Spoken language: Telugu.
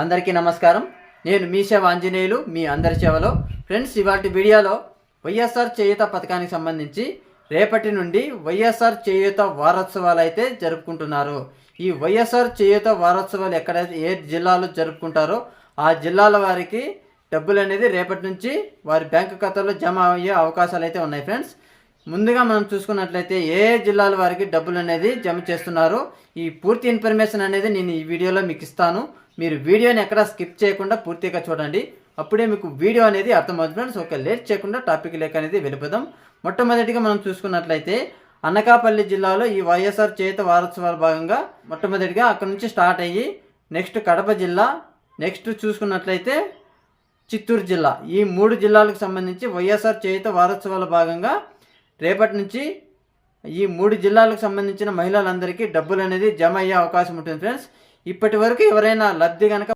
అందరికీ నమస్కారం. నేను మీ సేవ ఆంజనేయులు, మీ అందరి సేవలో. ఫ్రెండ్స్, ఇవాటి వీడియోలో వైఎస్ఆర్ చేయూత పథకానికి సంబంధించి రేపటి నుండి వైఎస్ఆర్ చేయూత వారోత్సవాలు అయితే జరుపుకుంటున్నారు. ఈ వైఎస్ఆర్ చేయూత వారోత్సవాలు ఎక్కడైతే ఏ జిల్లాలో జరుపుకుంటారో ఆ జిల్లాల వారికి డబ్బులు అనేది రేపటి నుంచి వారి బ్యాంకు ఖాతాలో జమ అయ్యే అవకాశాలు అయితే ఉన్నాయి. ఫ్రెండ్స్, ముందుగా మనం చూసుకున్నట్లయితే ఏ జిల్లాల వారికి డబ్బులు అనేది జమ చేస్తున్నారో ఈ పూర్తి ఇన్ఫర్మేషన్ అనేది నేను ఈ వీడియోలో మీకు ఇస్తాను. మీరు వీడియోని ఎక్కడ స్కిప్ చేయకుండా పూర్తిగా చూడండి, అప్పుడే మీకు వీడియో అనేది అర్థమవుతుంది. ఫ్రెండ్స్, ఒక లేట్ చేయకుండా టాపిక్ లేక అనేది వెళ్ళిపోదాం. మొట్టమొదటిగా మనం చూసుకున్నట్లయితే అనకాపల్లి జిల్లాలో ఈ వైఎస్ఆర్ చేయూత వారోత్సవాల భాగంగా మొట్టమొదటిగా అక్కడ నుంచి స్టార్ట్ అయ్యి నెక్స్ట్ కడప జిల్లా, నెక్స్ట్ చూసుకున్నట్లయితే చిత్తూరు జిల్లా, ఈ 3 జిల్లాలకు సంబంధించి వైఎస్ఆర్ చేయూత వారోత్సవాల భాగంగా రేపటి నుంచి ఈ 3 జిల్లాలకు సంబంధించిన మహిళలందరికీ డబ్బులు అనేది జమ అయ్యే అవకాశం ఉంటుంది. ఫ్రెండ్స్, ఇప్పటి వరకు ఎవరైనా లబ్ధి కనుక